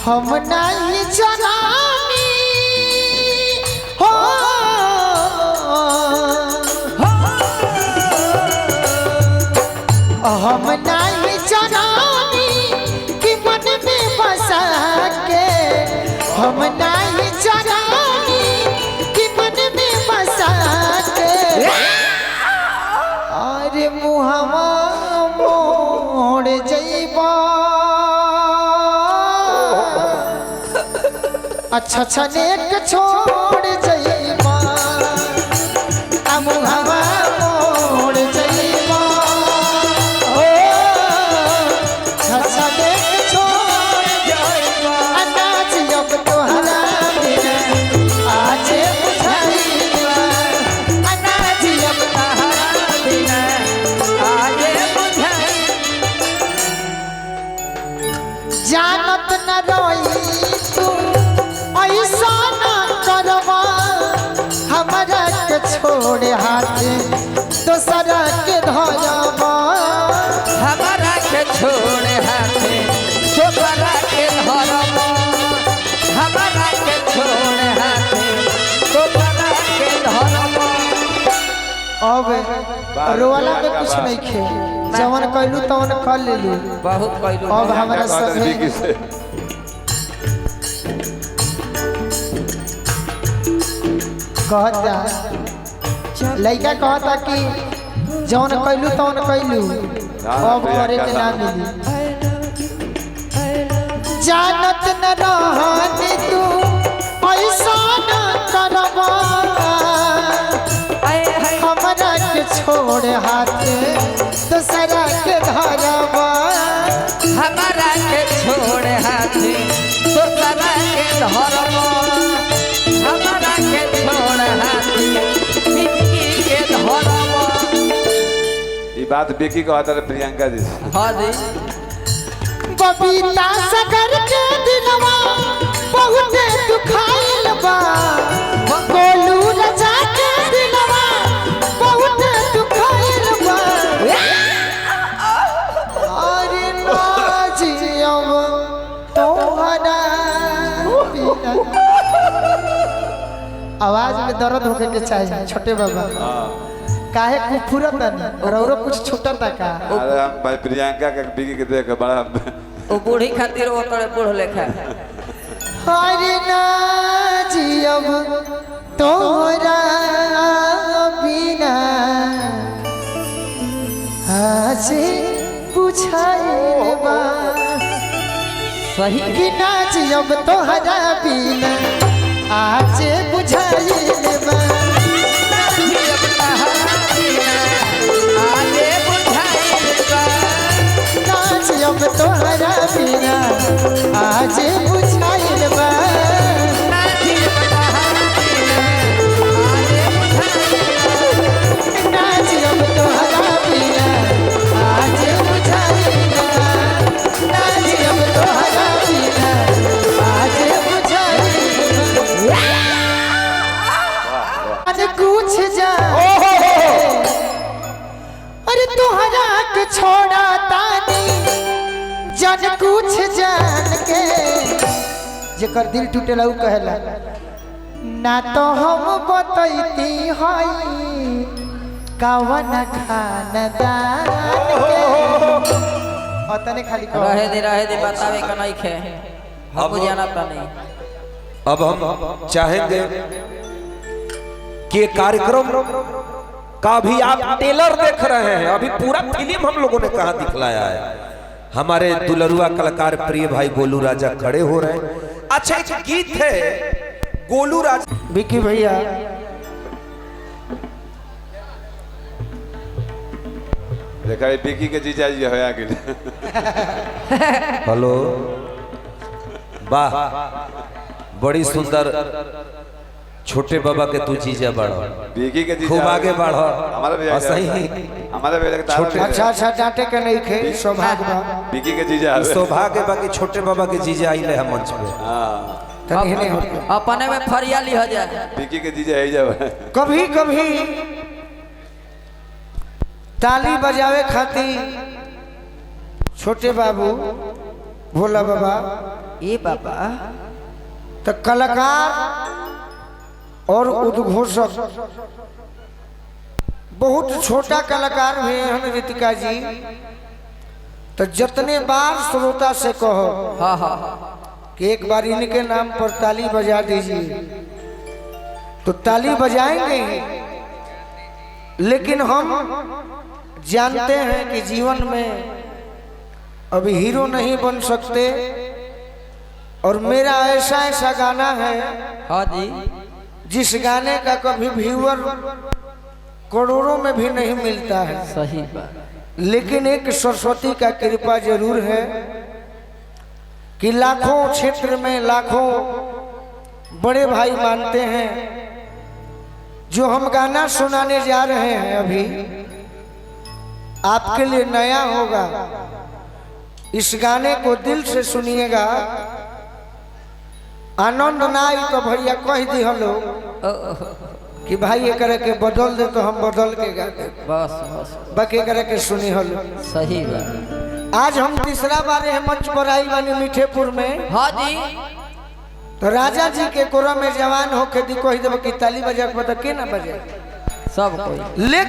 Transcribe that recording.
हम नहीं जनानी हो हम नहीं जनानी कि मन में बसा के हम नहीं जनानी कि मन में बसा के अरे मुहवा मोड़ जइबा अच्छा नेक छोड़ जइबा मुहवा मोड़ जइबा ओ अच्छा नेक छोड़ जइबा अनाज अब तोहरा बिना आज बुझाइबा अनाज अब तोहरा बिना आज बुझाइबा जानत न रोई तू ऐसा न करवा हमारा के छोड़ हाथ दोसरा के धरवा हमारा के छोड़ हाथ दोसरा के धरवा हमारा के छोड़ हाथ दोसरा के धरवा। अब रोवाला में कुछ नहीं खे जवन कहलू तवन कर लेलू बहुत कहलू अब हमारा सभी कहता लड़का कहता कि जौन कहलू तौन कहलू अब करे के ना मिली जानत न रहनी तू ऐसा न करवा हमरा के छोड़ हाथ दूसरा के धरवा हमारा के छोड़ हाथ दोसरा के धरवा हमारा के छोड़ हाथ बिक्की के धरवा। ये बात बिक्की को आता है प्रियंका जी से। हाँ जी बबीता सगर के दिलवा बहुत दुखाइल बा गोलू रजा के दिलवा बहुत दुखाइल बा अरे नाजियम तोहरा बिना आवाज में दर्द होके के चाहिए छोटे बाबा काहे कुफुरत और कुछ छोटा का अरे हम भाई प्रियंका के बिक्की के देख बड़ा वो बूढ़ी खातिर वो तोड़े बूढ़ लेखा हरे नाजियब तोरा बिना आज बुझाइबा सही कि नाजियब तोहरा बिना आज बुझाइबा नाजियब तोहरा बिना आज बुझाइबा नाजियब तोहरा बिना आज बुझाइबा नाजियब तोहरा बिना आज बुझाइबा अरे कुछ जा अरे तोहरा के छोड़ा तानी जन कुछ जान के जेकर दिल टूटेला उ कहेला ना तो हम बतैती हई कवन खानदान के अतने खाली कह रहे दे बतावे का नहीं खे हम जाना पा नहीं। अब हम चाहेंगे कि कार्यक्रम का भी आप टेलर देख रहे हैं। अभी पूरा फिल्म हम लोगों ने कहा दिखलाया है। हमारे दुलरुआ कलाकार प्रिय भाई गोलू राजा खड़े हो रहे हैं। अच्छा एक गीत है गोलू राजा विकी भैया देखा ये बिक्की के जीजा जी होया कि हेलो वाह बड़ी सुंदर छोटे बाबा के तू जीजा बढ़ो बिक्की के जीजा खूब आगे बढ़ो हमारे भी सही हमारे भी छोटे अच्छा डांटे के नहीं खे सौभाग्य बा बिक्की के जीजा सौभाग्य बाकी छोटे बाबा के जीजा आइले हम मंच पे। हां अपने में फरियाली हो जाए बिक्की के जीजा है जब कभी कभी ताली बजावे खातिर छोटे बाबू भोला बाबा ये बाबा तो कलाकार और उद्घोषक बहुत छोटा कलाकार हुए हैं ऋतिका जी। तो जितने बार श्रोता से कहो हाँ हाँ कि एक बार इनके नाम पर ताली बजा दीजिए तो ताली बजाएंगे ही। लेकिन हम जानते हैं कि जीवन में अभी हीरो नहीं बन सकते और मेरा ऐसा गाना है हाँ जी जिस गाने का कभी व्यूअर करोड़ों में भी नहीं मिलता है। सही बात। लेकिन एक सरस्वती का कृपा जरूर है कि लाखों क्षेत्र में लाखों बड़े भाई मानते हैं। जो हम गाना सुनाने जा रहे हैं अभी आपके लिए नया होगा। इस गाने को दिल से सुनिएगा। आनंद ना आई तो भैया कह दी हलो कि भाई एक के बदल दे तो हम बदल के गा दे। बस बस बाकी एक के सुनी हलो। सही बात। आज हम तीसरा बार है मंच पर आई बानी मीठेपुर में। हाँ जी तो राजा जी के कोरा में जवान होके दी कह देव कि ताली बजा के बता के ना बजे सब कोई।